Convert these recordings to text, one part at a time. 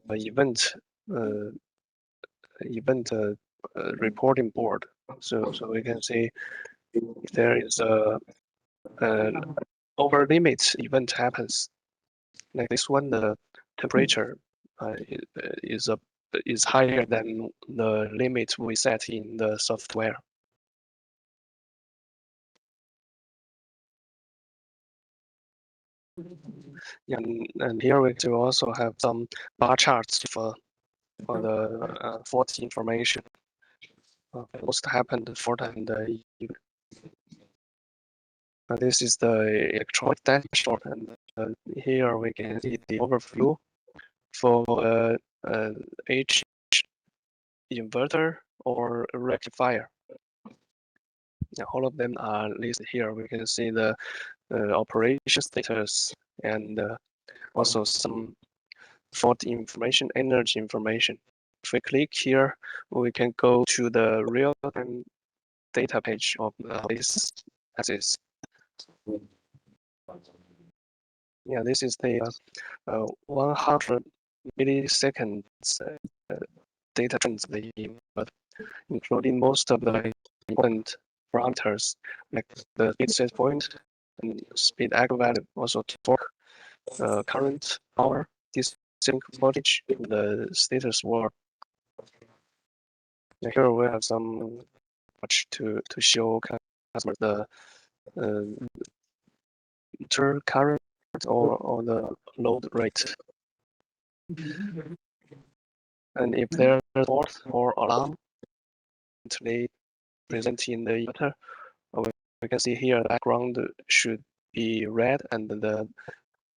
event reporting board. So we can see if there is a over limit event happens. Like this one, the temperature is higher than the limit we set in the software. And here we do also have some bar charts for the fault information. Most happened fault and this is the electronic dashboard, and here we can see the overview for each inverter or rectifier. All of them are listed here. We can see the operation status and also some fault information, energy information. If we click here, we can go to the real-time data page of this axis. Yeah, this is the 100 milliseconds data trends, including most of the important parameters like the speed set point and speed active value, also torque, current, power, sync voltage, the status war. And here we have some much to show customers the turn current or the load rate. And if there's a fault or alarm, they present in the inverter, we can see here the background should be red and the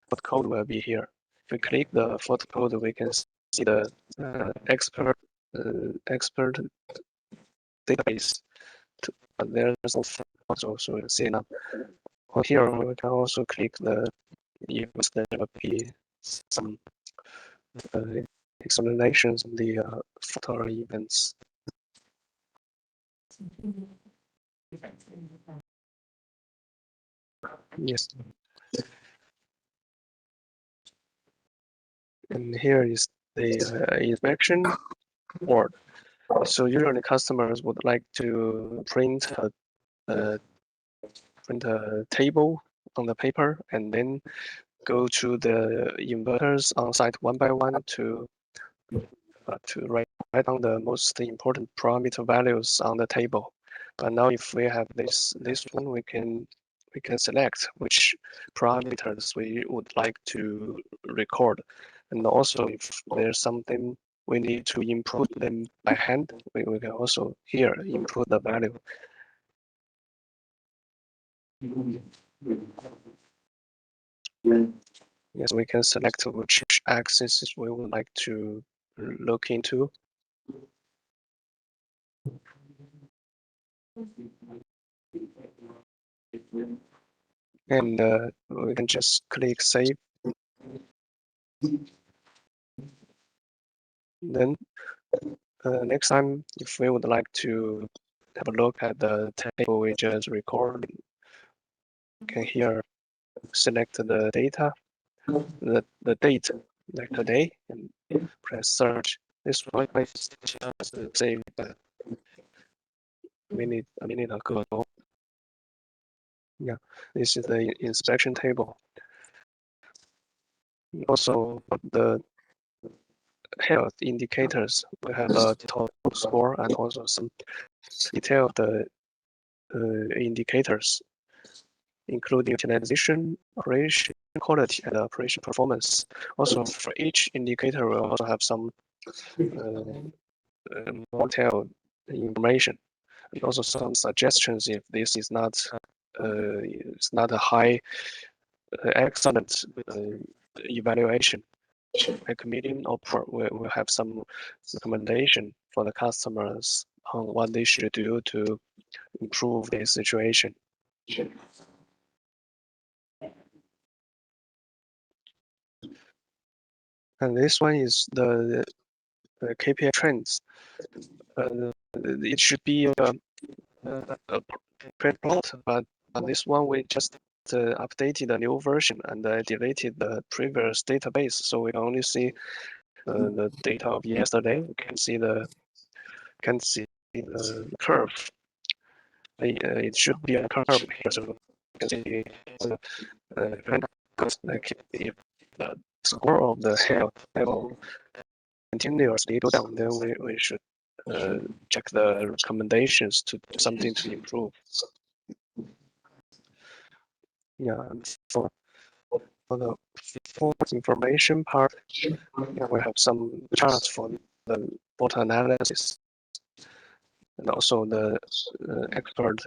fault code will be here. If we click the fault code, we can see the expert database. There's also so see now. Here we can also click the if there will be some explanations on the fault events. Yes. And here is the inspection board. So usually customers would like to print a table on the paper and then go to the inverters on site one by one to write down the most important parameter values on the table. But now if we have this one, we can select which parameters we would like to record. And also if there's something we need to input them by hand, we can also here input the value. Yes, we can select which axis we would like to look into. And we can just click save. Then next time, if we would like to have a look at the table we just recorded, you can here select the data, the date, like today, and press search. This one is just saved a minute ago. Yeah, this is the inspection table. Also, the health indicators, we have a total score and also some detailed indicators, including utilization, operation quality, and operation performance. Also, for each indicator, we also have some more detailed information, and also some suggestions if this is not it's not a high excellent evaluation. Like medium or poor, we'll have some recommendation for the customers on what they should do to improve their situation. And this one is the KPI trends. It should be a print plot, but on this one we just updated a new version and deleted the previous database, so we only see the data of yesterday, we can see the curve. It should be a curve here, so you can see like if the score of the health level continuously go down, then we should check the recommendations to do something to improve. Yeah, for the fourth information part, yeah, we have some charts for the bot analysis and also the expert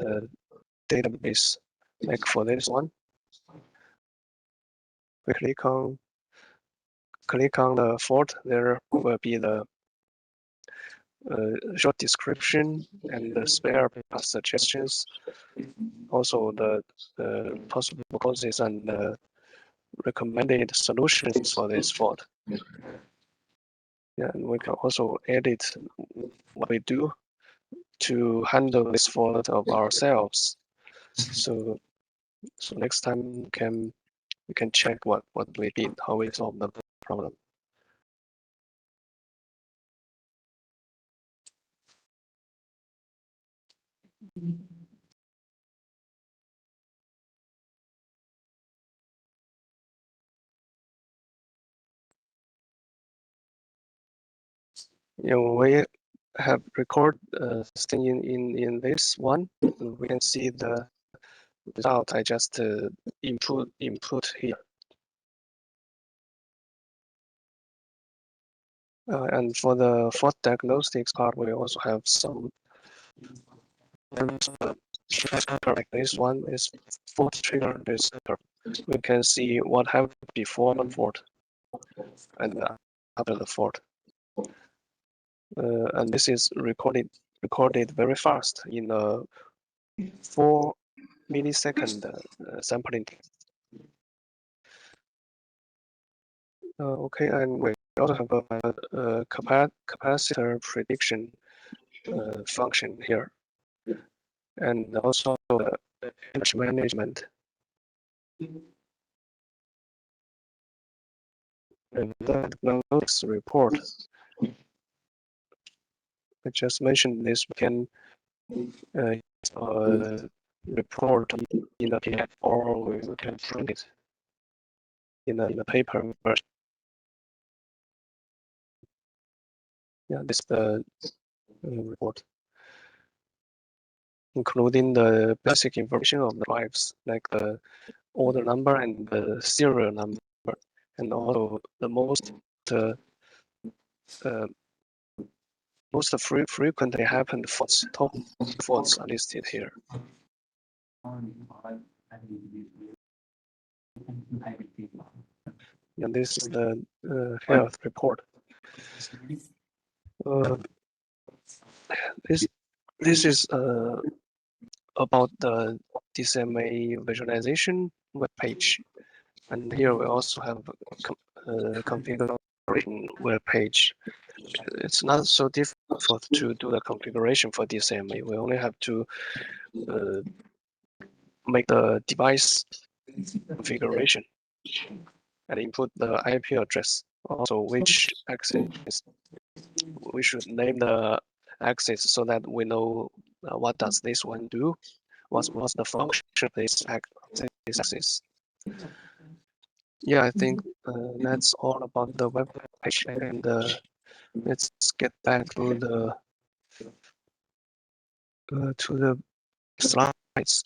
database. Like for this one, we click on the fourth, there will be the short description and the spare path suggestions, also the possible causes and recommended solutions for this fault. Yeah, and we can also edit what we do to handle this fault of ourselves. So next time we can check what we did, how we solve the problem. We have record thing in this one. We can see the result I just input here. And for the fault diagnostics part, we also have some like this one is fault trigger. We can see what happened before the fault and after the fault. And this is recorded very fast in a 4 millisecond sampling. Okay, and we also have a capacitor prediction function here, and also the energy management. And the diagnostics report. I just mentioned this. We can report in a PDF, or we can print it in a paper version. Yeah, this is the report, including the basic information of the drives, like the order number and the serial number, and also the most frequently happened faults. Top faults are listed here. And this is the health report. This is about the DCMA visualization web page, and here we also have a configuration web page. It's not so difficult to do the configuration for DCMA. We only have to make the device configuration and input the IP address. Also, which access we should name the access so that we know what does this one do, what's the function of this access. Yeah, I think that's all about the web page, and let's get back to the slides.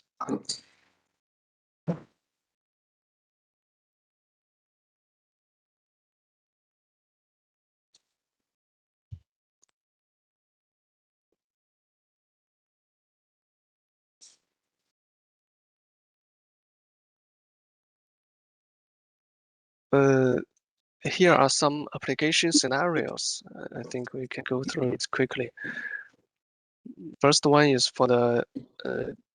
Here are some application scenarios. I think we can go through it quickly. First one is for the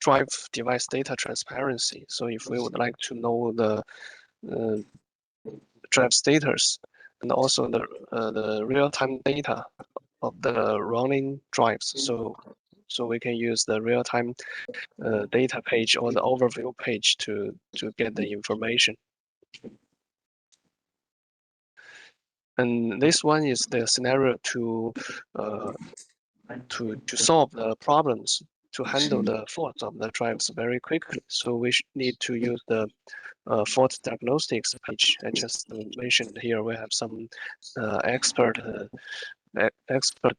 drive device data transparency. So if we would like to know the drive status and also the real-time data of the running drives, so we can use the real-time data page or the overview page to get the information. And this one is the scenario to solve the problems, to handle the faults of the drives very quickly. So we need to use the fault diagnostics page. I just mentioned here we have some expert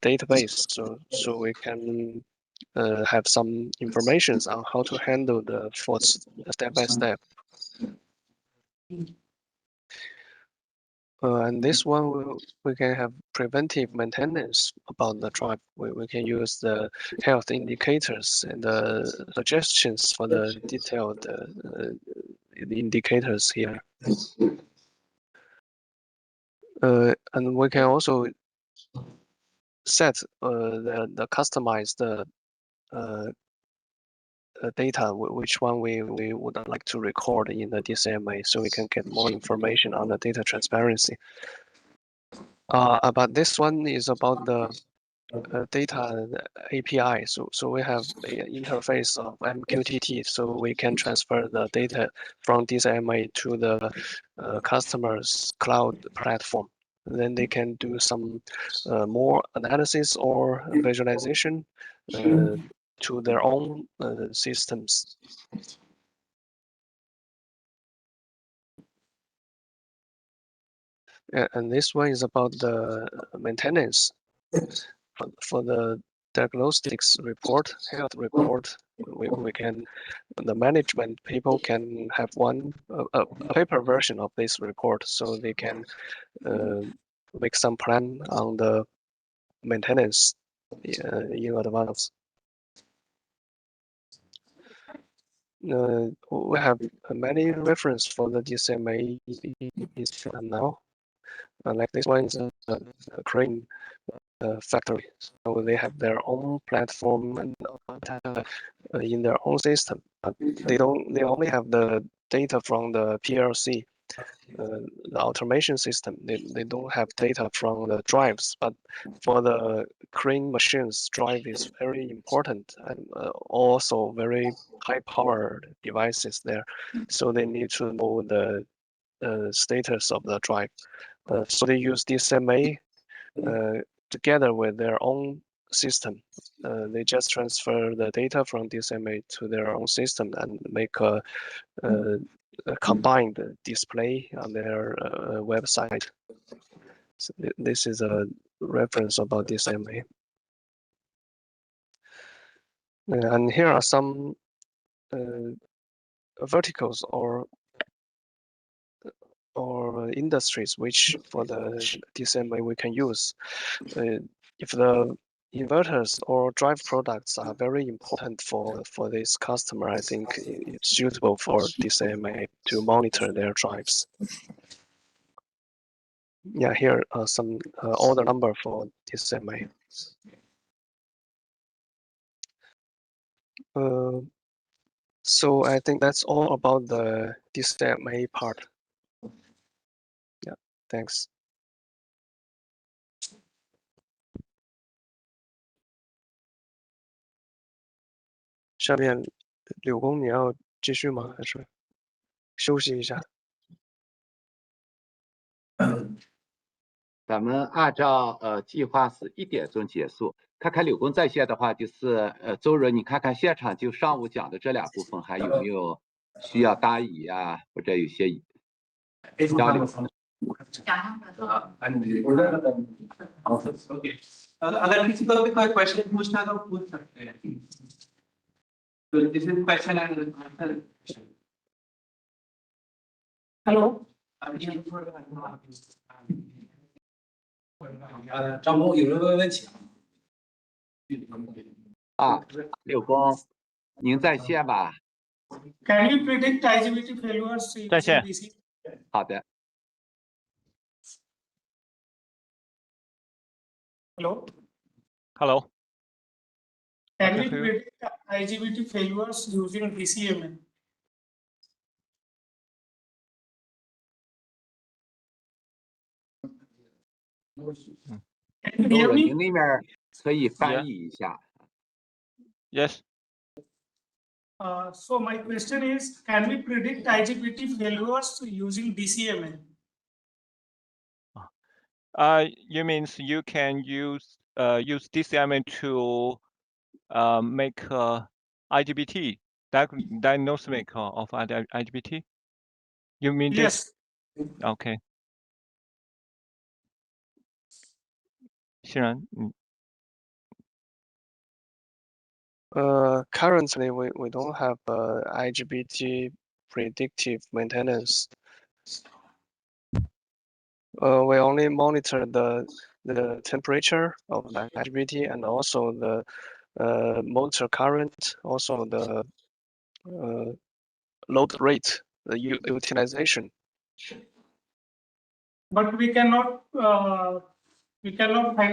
database, so we can have some information on how to handle the faults step by step. And this one, we can have preventive maintenance about the drive. We can use the health indicators and the suggestions for the detailed indicators here. And we can also set the customized data, which one we would like to record in the DCMA, so we can get more information on the data transparency. But this one is about the data API. So we have an interface of MQTT, so we can transfer the data from DCMA to the customer's cloud platform. Then they can do some more analysis or visualization to their own systems. And this one is about the maintenance for the diagnostics report, health report. We can, the management people can have a paper version of this report, so they can make some plan on the maintenance in advance. We have many reference for the DCMA now. Like this one is a Crane factory, so they have their own platform and in their own system. But they only have the data from the PLC, the automation system. They don't have data from the drives. But for the Crane machines, drive is very important and also very high-powered devices there. So they need to know the status of the drive. So they use DCMA together with their own system. They just transfer the data from DCMA to their own system and make a combined display on their website. So this is a reference about DCMA. And here are some verticals or industries which for the DCMA we can use. If the inverters or drive products are very important for this customer, I think it's suitable for DCMA to monitor their drives. Yeah, here are some order number for DCMA. So I think that's all about the DCMA part. Yeah, thanks. 下面柳工你要继续吗？还是休息一下？咱们按照计划是1点钟结束。看看柳工在线的话，就是周仁，你看看现场就上午讲的这2部分，还有没有需要答疑啊，或者有些交流अगर किसी को भी कोई question पूछना तो पूछ सकते हैं तो this is question and answer hello 张工有人问问题啊，柳工，您在线吧 Can you predict IGBT failures 在线 DC? 好的。 Hello. Hello. Can Okay, we predict IGBT failures using DCMA? Can you 周 hear 仁， me? 您那边可以翻译一下。 Yes. So my question is, can we predict IGBT failures using DCMA? You means you can use DCMA to make IGBT diagnostic of IGBT. You mean Yes. this? Okay. 欣然， Currently, we don't have IGBT predictive maintenance. We only monitor the temperature of the IGBT and also the motor current, also the load rate, the utilization. But we cannot find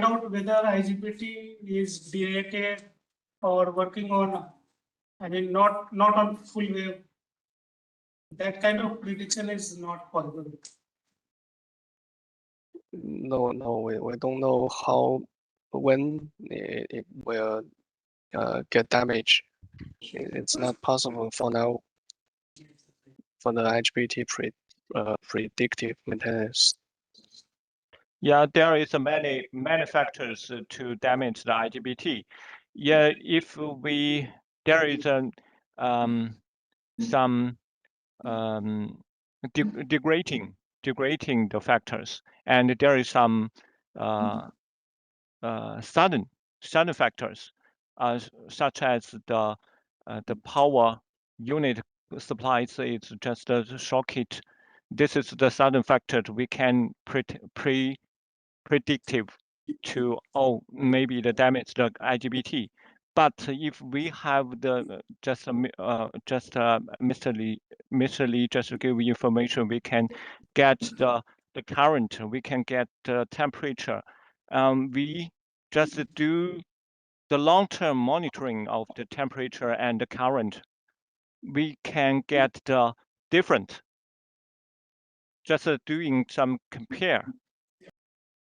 out whether IGBT is deviated or working on, I mean, not on full wave. That kind of prediction is not possible. No, we don't know when it will get damaged. It's not possible for now for the IGBT predictive maintenance. Yeah, there is many factors to damage the IGBT. Yeah, if there is some degrading the factors, and there is some sudden factors, such as the power unit supplies is just a socket. This is the sudden factor we can predictive to, oh, maybe the damage the IGBT. But if we have the Mr. Lee just give information, we can get the current, we can get the temperature. We just do the long-term monitoring of the temperature and the current. We can get the different. Just doing some compare.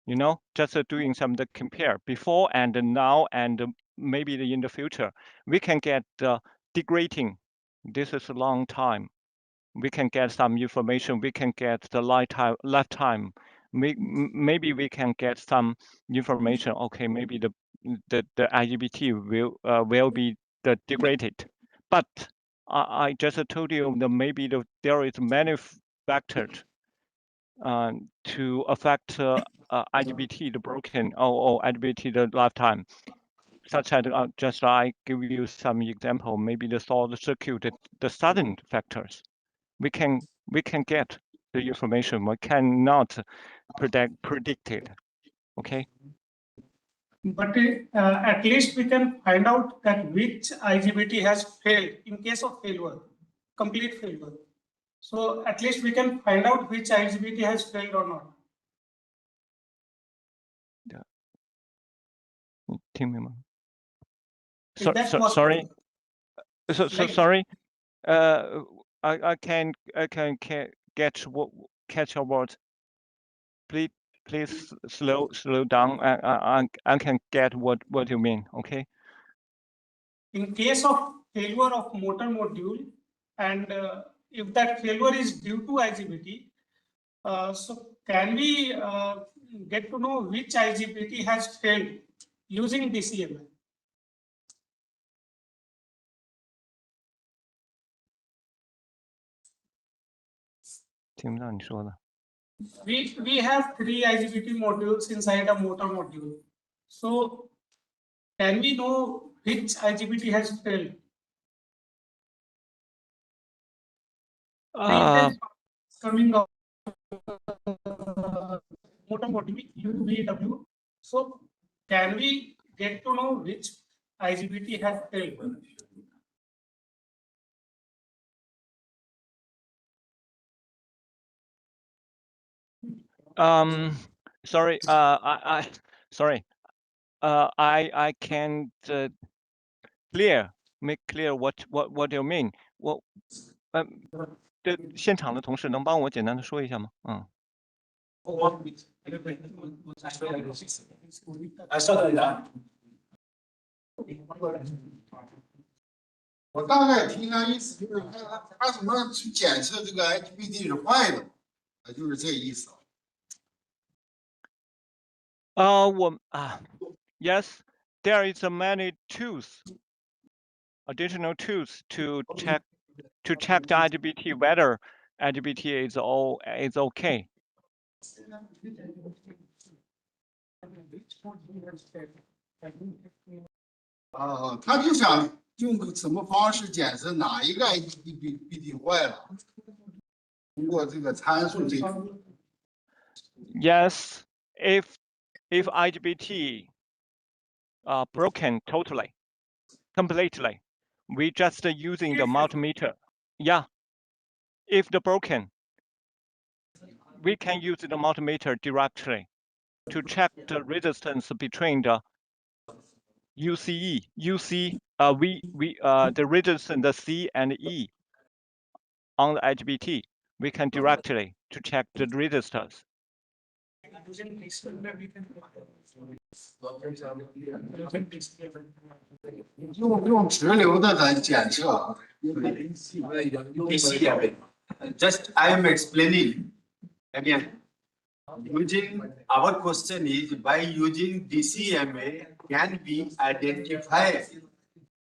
You know, just doing some the compare before and now and maybe in the future, we can get degrading. This is a long time. We can get some information. We can get the lifetime. Maybe we can get some information. Okay, maybe the IGBT will be degraded. But I just told you that maybe there is many factors to affect IGBT the broken or IGBT the lifetime, such as just I give you some example. Maybe the short circuit, the sudden factors. We can get the information. We cannot predict it. Okay. But at least we can find out that which IGBT has failed in case of failure, complete failure. So at least we can find out which IGBT has failed or not. Yeah. Team member. Sorry. Sorry. I can catch your words. Please slow down. I can get what you mean. Okay. In case of failure of motor module, and if that failure is due to IGBT, so can we get to know which IGBT has failed using DCMA? We have 3 IGBT modules inside a motor module. So can we know which IGBT has failed? Coming out motor module UVW. So can we get to know which IGBT has failed? Sorry. Sorry. I can't make clear what you mean. 这现场的同事能帮我简单的说一下吗？我大概听他意思就是他怎么去检测这个 IGBT 是坏的，就是这意思。Yes, there is many tools, additional tools to check the IGBT whether IGBT is okay. 他就想用个什么方式检测哪一个 IGBT 坏了，通过这个参数这个。Yes, if IGBT broken totally, completely, we just using the multimeter. Yeah, if the broken, we can use the multimeter directly to check the resistance between the the resistance the C and E on the IGBT. We can directly to check the resistance. 用直流的来检测。Just I am explaining again. Using our question is by using DCMA can we identify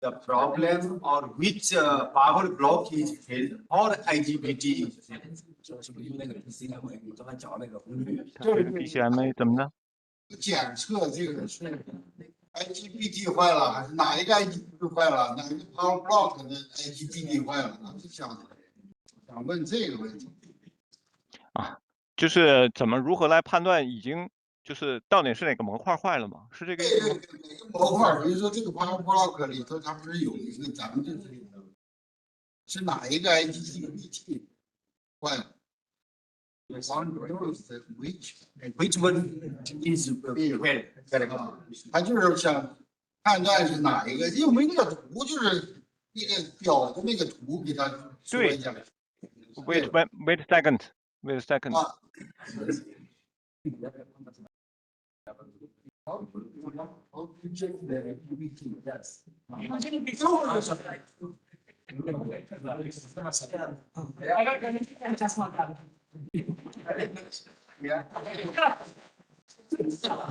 the problem or which power block is failed or IGBT is failed. 这个 DCMA 怎么呢？检测这个是 IGBT 坏了，还是哪一个 IGBT 坏了？哪一个 power block 的 IGBT 坏了？是想问这个问题。就是如何来判断已经就是到底是哪个模块坏了吗？是这个意思吗？哪个模块？比如说这个 power block 里头，它不是有一个咱们就是是哪一个 IGBT 坏了？ Which one is well? 他就是想判断是哪一个，因为那个图就是那个表的那个图给他说一下。Wait a second. Wait a second.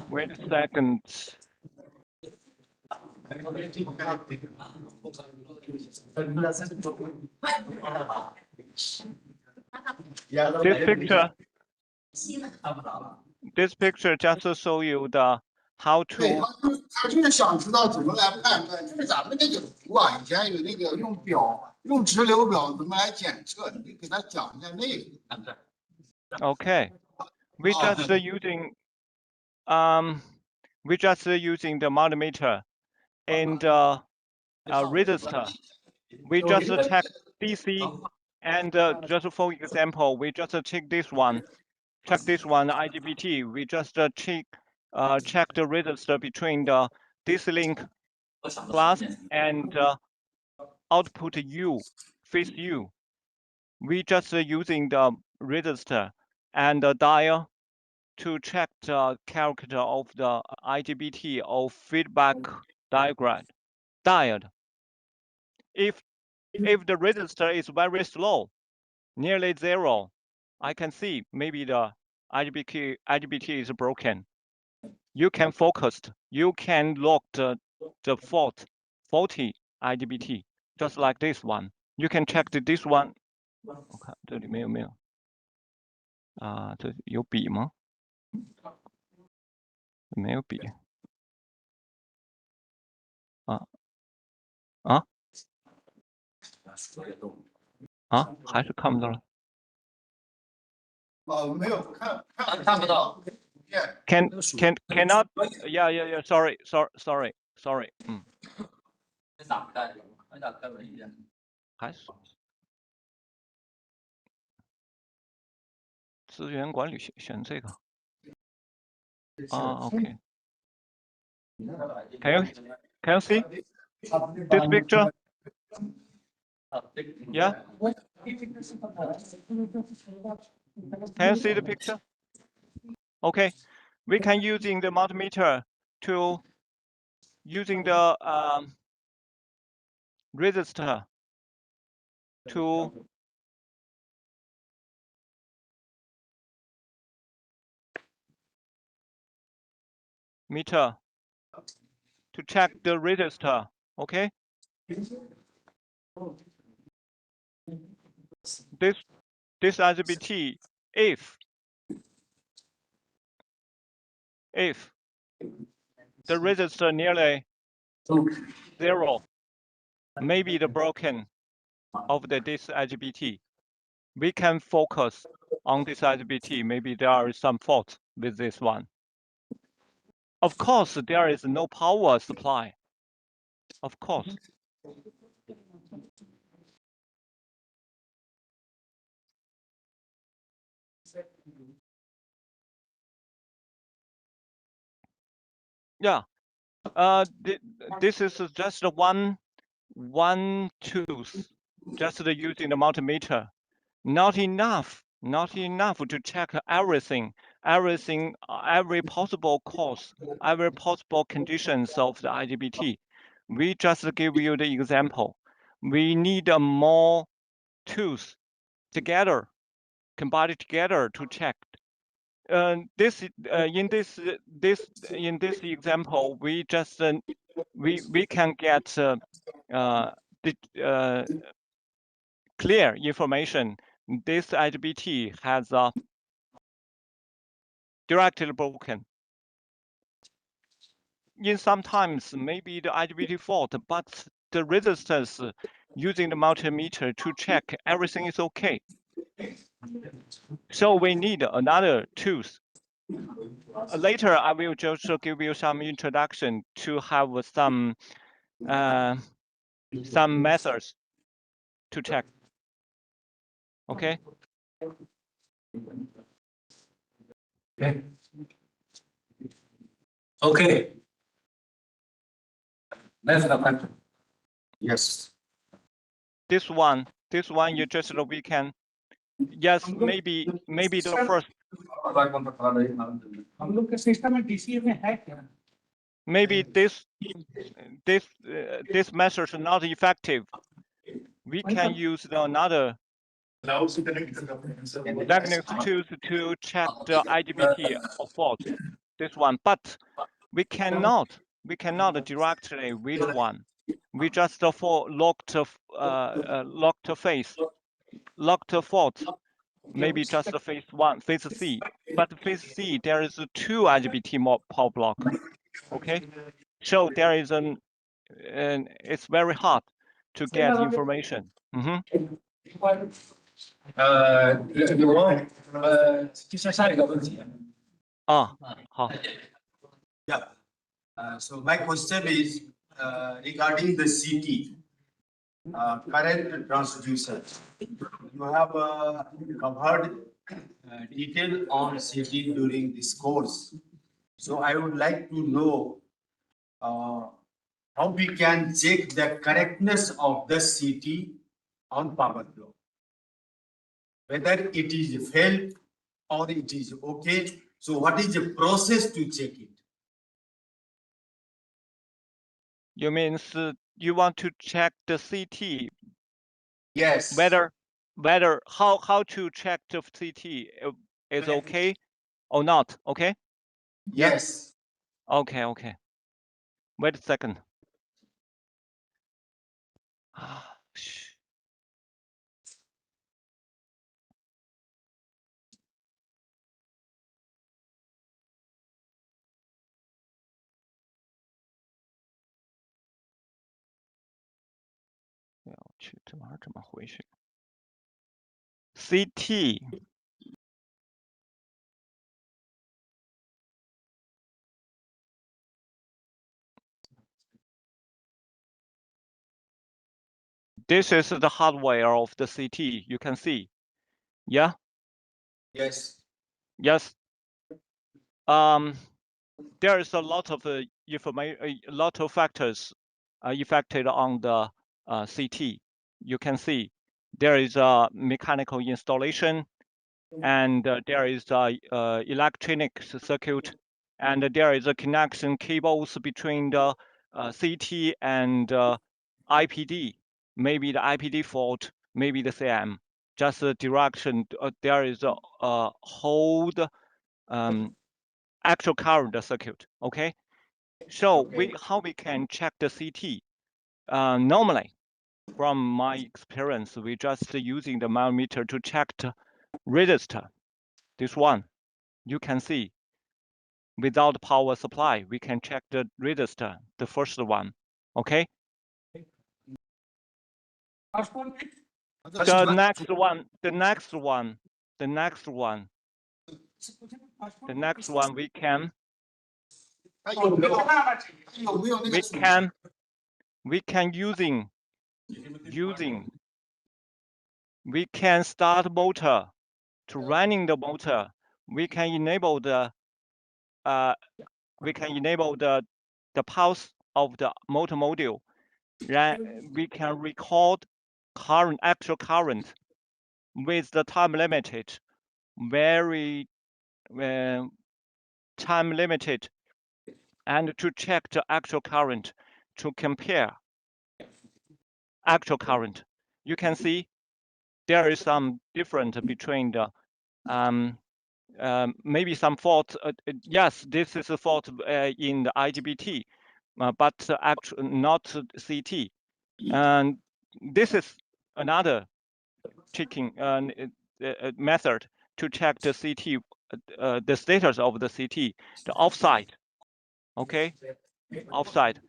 Wait a second. This picture just show you the how to. 他就是想知道怎么来判断，就是咱们那个图啊，以前有那个用直流表怎么来检测，你给他讲一下那个。Okay, we just using the multimeter and resistor. We just check DC and just for example, we just check this one. Check this one IGBT. We just check the resistor between the DC link plus and output U, phase U. We just using the resistor and the dial to check the character of the IGBT of feedback diode. If the resistor is very slow, nearly zero, I can see maybe the IGBT is broken. You can focus. You can look the faulty IGBT, just like this one. You can check this one. 我看这里没有啊？这有笔吗？没有笔还是看不到了。没有看不到。Cannot. Yeah. Sorry. 打开文件。还是资源管理选这个。Okay. Can you see this picture? Yeah. Can you see the picture? Okay. We can using the multimeter to using the resistor to meter to check the resistor. Okay. This IGBT, if the resistor nearly 0, maybe the broken of this IGBT, we can focus on this IGBT. Maybe there is some fault with this one. Of course, there is no power supply. Of course. Yeah. This is just one tooth, just using the multimeter. Not enough to check everything, every possible cause, every possible conditions of the IGBT. We just give you the example. We need more tools together, combined together to check. In this example, we just we can get clear information. This IGBT has directly broken. In sometimes maybe the IGBT fault, but the resistance using the multimeter to check everything is okay. So we need another tools. Later, I will just give you some introduction to have some methods to check. Okay. Okay. Okay. Next question. Yes. This one you just we can. Yes, maybe the first. हम लोग के system में DCA में है क्या? Maybe this method is not effective. We can use another diagnostic tools to check the IGBT fault. This one, but we cannot directly which one. We just for locked phase, locked fault. Maybe just phase 1, phase C. But phase C, there is 2 IGBT power block. Okay, so there is it's very hard to get information. Mm-hmm. 接下一个问题。好。 Yeah. So my question is regarding the CT, current transducer. You have covered detail on CT during this course. So I would like to know how we can check the correctness of the CT on power flow. Whether it is failed or it is okay. So what is the process to check it? You mean you want to check the CT? Yes. Whether how to check the CT is okay or not? Okay. Yes. Okay. Wait a second. CT. This is the hardware of the CT. You can see. Yeah. Yes. Yes. There is a lot of information, a lot of factors affected on the CT. You can see there is a mechanical installation, and there is a electronic circuit, and there is a connection cables between the CT and IPD. Maybe the IPD fault, maybe the CM. Just the direction. There is a whole actual current circuit. Okay, so how we can check the CT? Normally, from my experience, we just using the multimeter to check the resistor. This one, you can see. Without power supply, we can check the resistor, the first one. Okay. The next one, we can we can start motor to running the motor. We can enable the pulse of the motor module. Then we can record actual current with the time limited, very time limited, and to check the actual current to compare actual current. You can see there is some difference between the maybe some fault. Yes, this is a fault in the IGBT, but actually not CT. And this is another checking method to check the CT, the status of the CT, the offside. Okay, offside.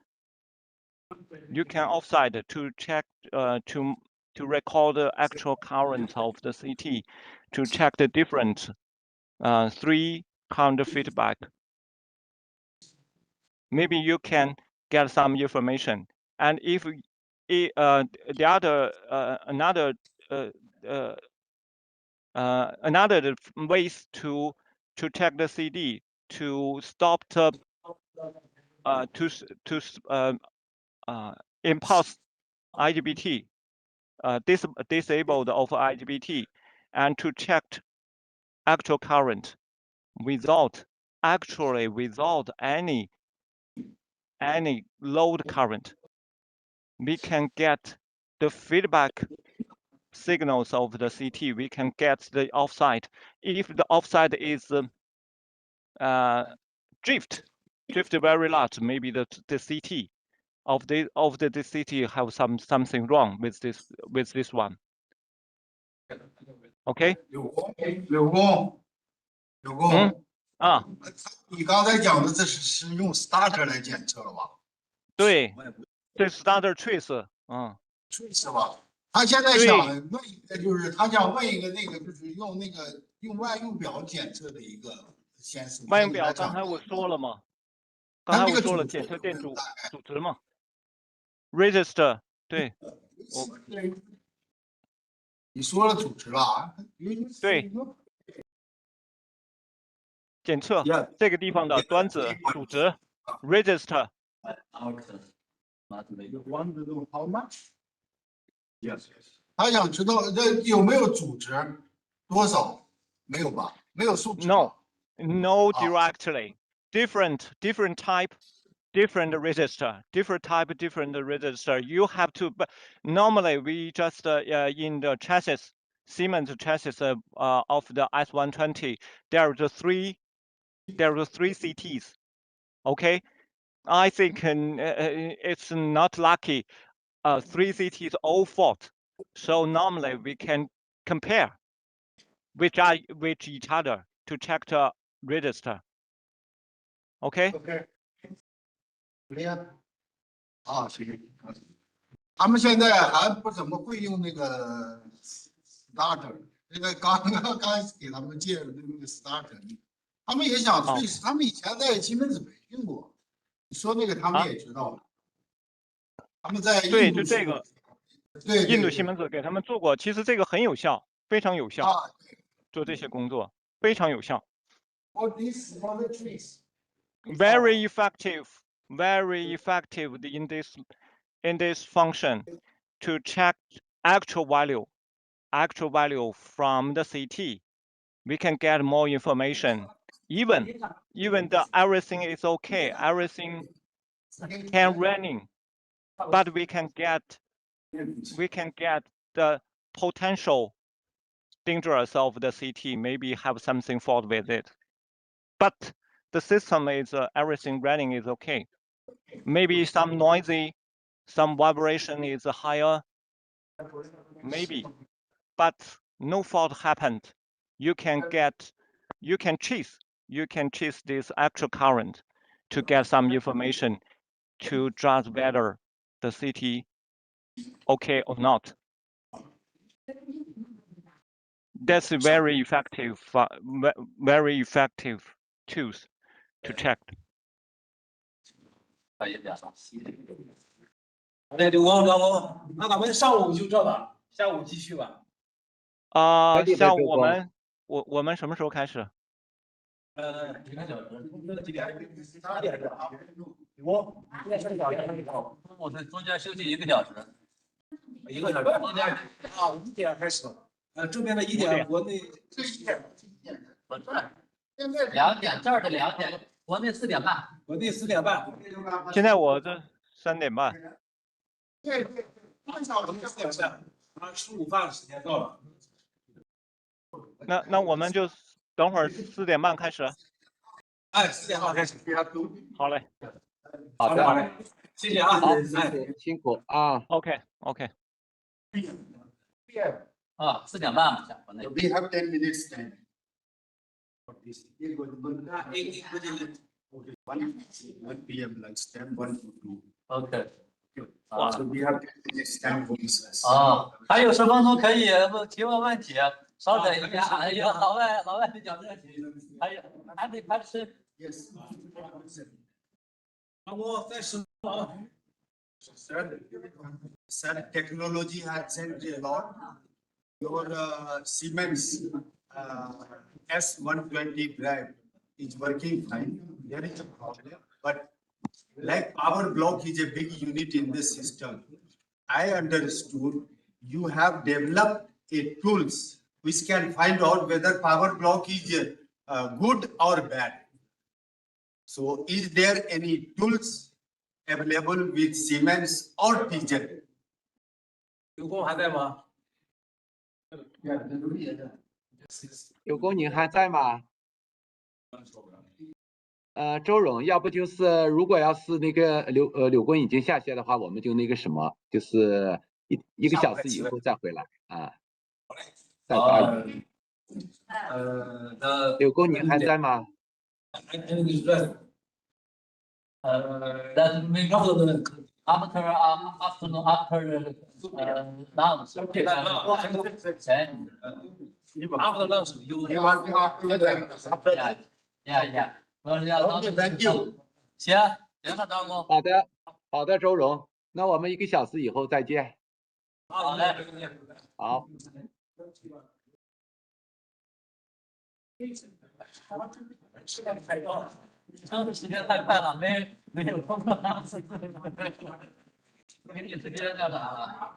You can offside to check to record the actual current of the CT, to check the different 3 current feedback. Maybe you can get some information. And if the other another ways to check the CD to stop the impulse IGBT, disabled of IGBT, and to check actual current without any load current. We can get the feedback signals of the CT. We can get the offside. If the offside is drift very large, maybe the CT of the CT have something wrong with this one. Okay. 柳工，你刚才讲的这是用 starter 来检测了吧？对，这 starter trace， trace 吧。他现在想问一个，就是他想问一个那个，就是用万用表检测的一个显示。万用表刚才我说了吗？刚才我说了检测电阻值嘛 ，resistor 对。你说了组织了，对。检测这个地方的端子阻值 resistor。他想知道这有没有组织多少？没有吧？没有数值。No directly. Different type, different resistor, different type, different resistor. You have to. But normally we just in the chassis, Siemens chassis of the S120, there are three CTs. Okay, I think it's not lucky. 3 CTs all fault. So normally we can compare with each other to check the resistor. Okay. 啊，行。他们现在还不怎么会用那个 starter， 那个刚给他们介绍的那个 starter， 他们也想试试，他们以前在西门子培训过。你说那个他们也知道了。他们在对，就这个，对，印度西门子给他们做过，其实这个很有效，非常有效，做这些工作非常有效。Very effective in this function to check actual value from the CT. We can get more information. Even the everything is okay, everything can running, but we can get the potential dangerous of the CT, maybe have something fault with it. But the system is everything running is okay. Maybe some noisy, some vibration is higher, maybe, but no fault happened. You can chase this actual current to get some information to judge whether the city okay or not. That's a very effective tools to check. 对，那咱们上午就这吧，下午继续吧。下午我们什么时候开始？几个小时，几点？8点是吧？我中间休息1个小时，1个小时。中间1点开始。这边的1点，国内1点。不是，2点，这儿的2点，国内4点半。国内4点半。现在我这3点半。对，半小时4点半，吃午饭时间到了。那我们就等会儿4点半开始。哎，4点半开始。好嘞。好的，谢谢啊。好，辛苦啊。OK。啊，4点半嘛，国内。 We have 10 minutes time. 1 p.m. lunch time, 1 to 2. OK。 So we have 10 minutes time for business. 还有10分钟可以提问题，稍等一下。哎呀，老外比较热情，还得开始。Yes. 我再10分钟。Sir, technology has changed a lot. Your Siemens S120 drive is working fine. There is a problem, but like power block is a big unit in this system. I understood you have developed a tools which can find out whether power block is good or bad. So is there any tools available with Siemens or Pigeon? 刘工还在吗？有功您还在吗？周荣，要不就是如果要是那个柳工已经下线的话，我们就那个什么，就是一个小时以后再回来啊。再答疑。柳工您还在吗？ That maybe after afternoon after lunch. After lunch, you want yeah. Thank you. 行，那张工。好的，周荣，那我们1个小时以后再见。好嘞。好。时间太快了，没有空。给你时间在哪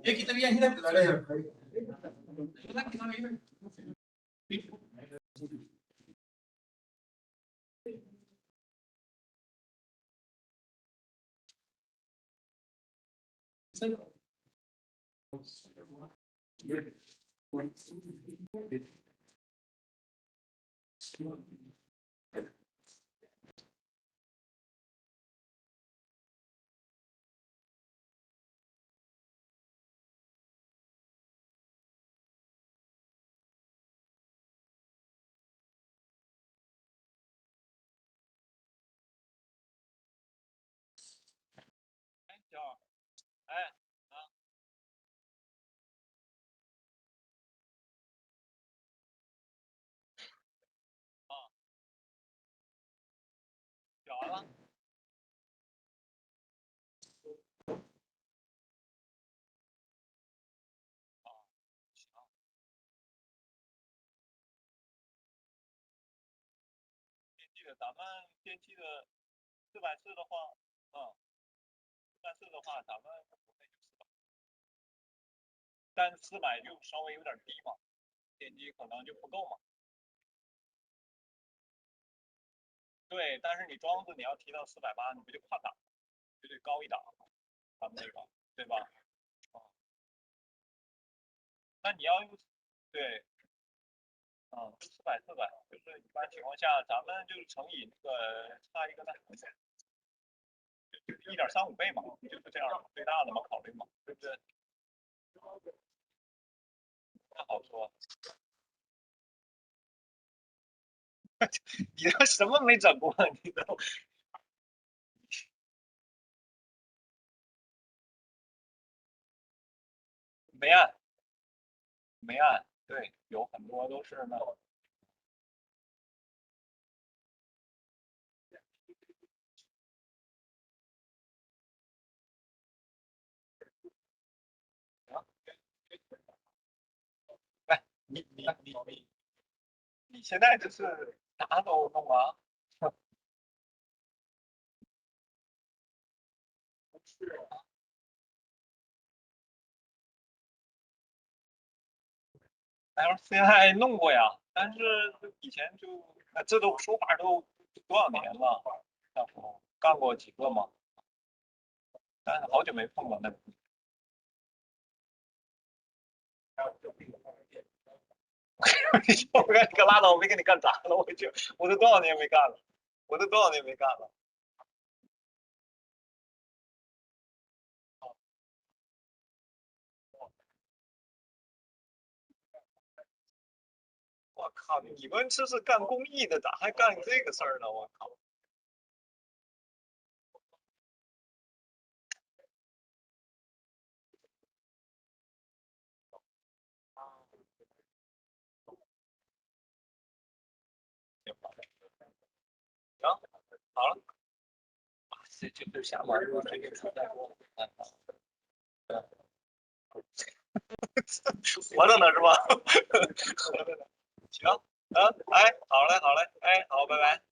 ？Ya kita lihat kita 哎，讲完了。咱们电器的440的话，440的话，咱们国内就400，但400就稍微有点低嘛，电机可能就不够嘛。对，但是你装置你要提到480，你不就跨档，就得高一档，咱们这个，对吧？那你要用，对，400，就是一般情况下，咱们就是乘以那个差一个那1.35倍嘛，就是这样最大的嘛，考虑嘛，对不对？那好说。你这什么没整过？你都没按，没按，对，有很多都是那。哎，你现在这是啥都弄啊？LCI 弄过呀，但是以前就这都说法都多少年了，那时候干过几个嘛，但是好久没碰了那。你说我你可拉倒，我没跟你干砸了，我都多少年没干了，我都多少年没干了。我靠，你们这是干公益的，咋还干这个事儿呢？我靠！行，好了，这就瞎玩儿，这个出代过，活着呢是吧？活着呢。行，哎，好嘞，好嘞，哎，好，拜拜。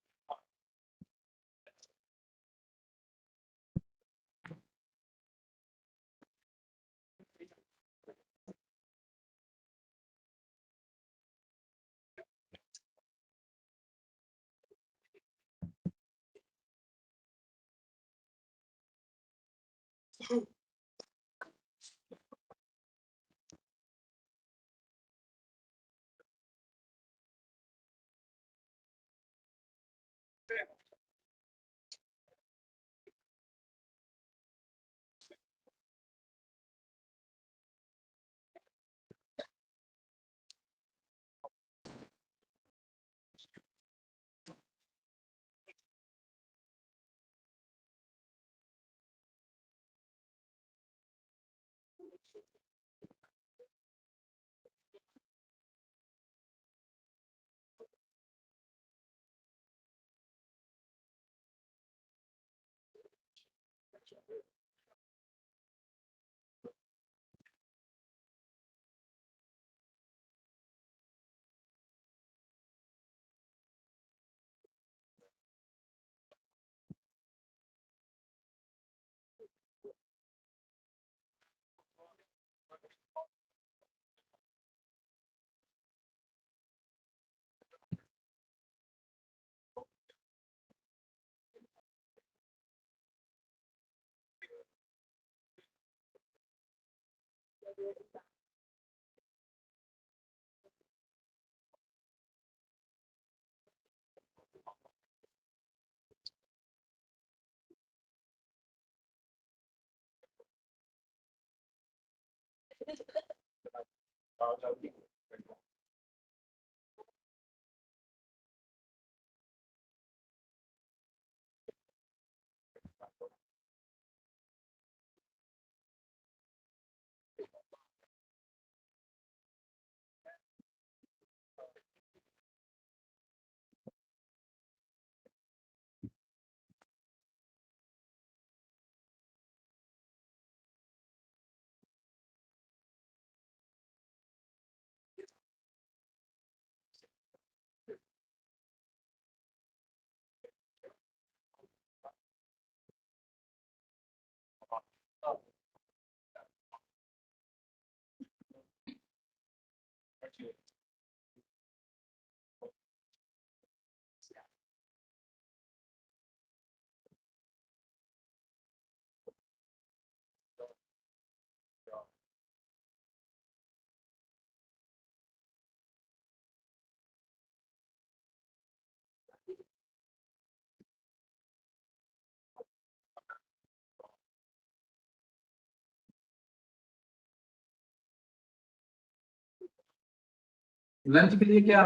lunch के लिए क्या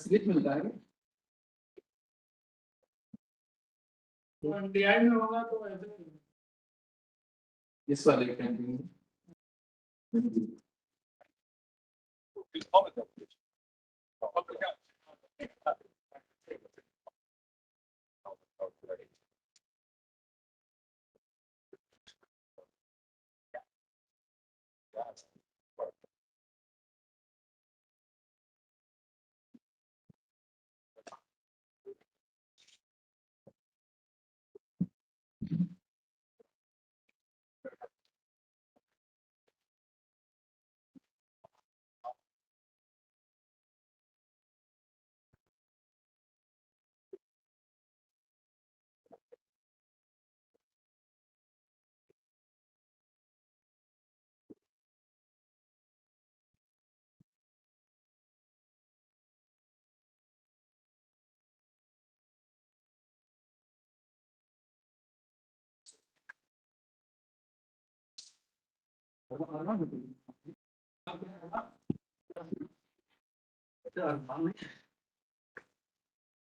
slip मिलता है? में होगा तो इस वाले कैंटीन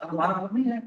हमारा नहीं है।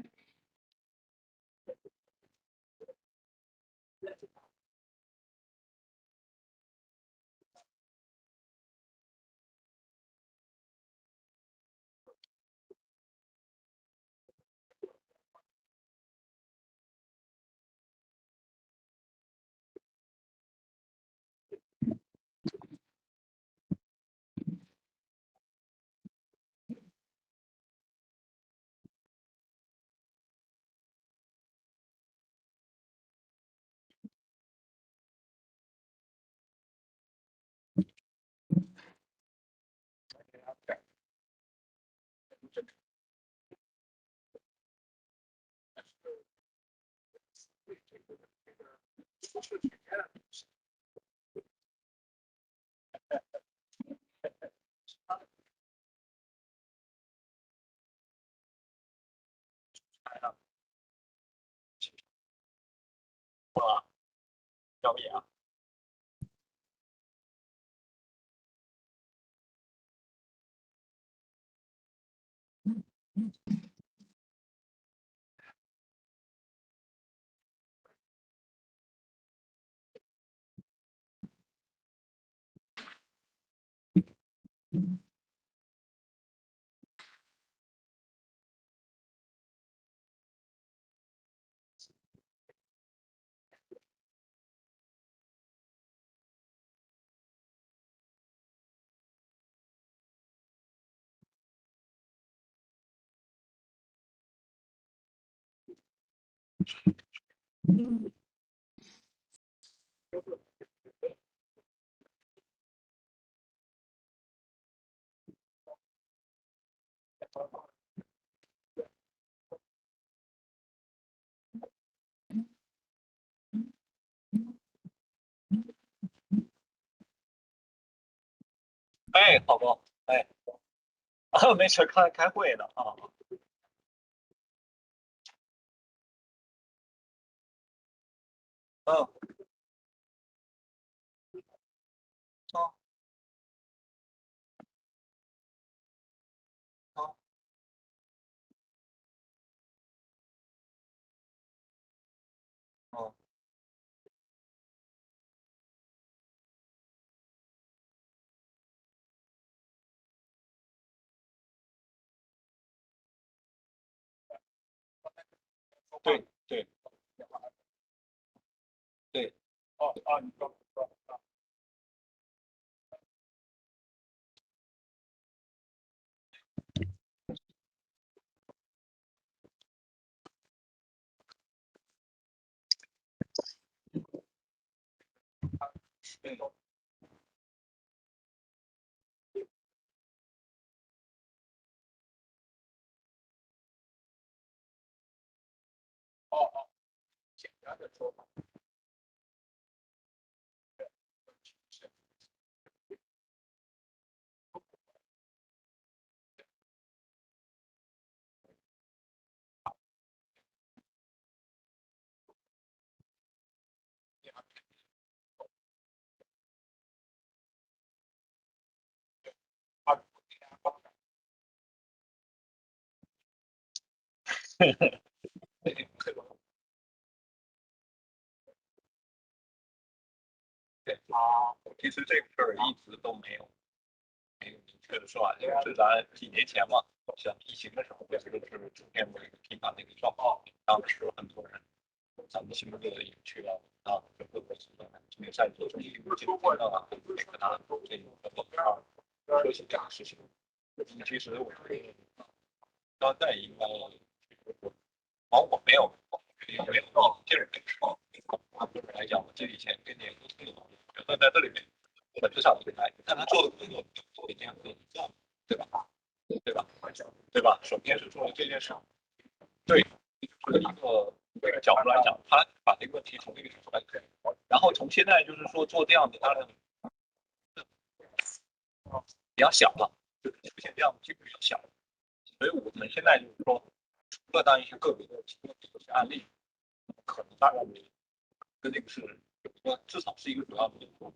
哎，好不？哎，没事，开会呢啊。嗯。哦。哦。哦。对对对。哦哦，你说。对。简单的说法。对啊，其实这个事儿一直都没有明确的说法，就是咱几年前嘛，像疫情的时候，这个是出现过一个频繁的一个状况，当时很多人，咱们新的营区啊，整个的这个赛做成一个进攻啊，这个大这个说起这个事情，其实我觉得当代应该，我没有劲儿跟说，来讲，我这以前跟你觉得在这里面本质上的来，但他做的工作做一件很重要，对吧？对吧？首先是做了这件事，对，从一个角度来讲，他把这个问题从这个角度来看，然后从现在就是说做这样的，他的比较小了，就是出现这样的几率比较小，所以我们现在就是说，除了当一些个别的案例，可能大概跟这个是有一个至少是一个主要的因素。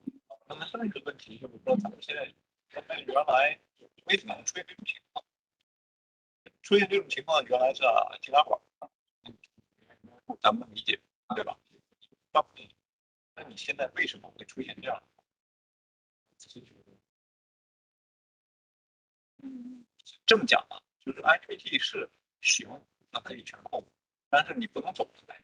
那么上一个问题就是说，咱们现在原来为什么出现这种情况？出现这种情况原来是其他管，咱们理解对吧？那你现在为什么会出现这样？这么讲啊，就是 IPT 是行，它可以全控，但是你不能走出来。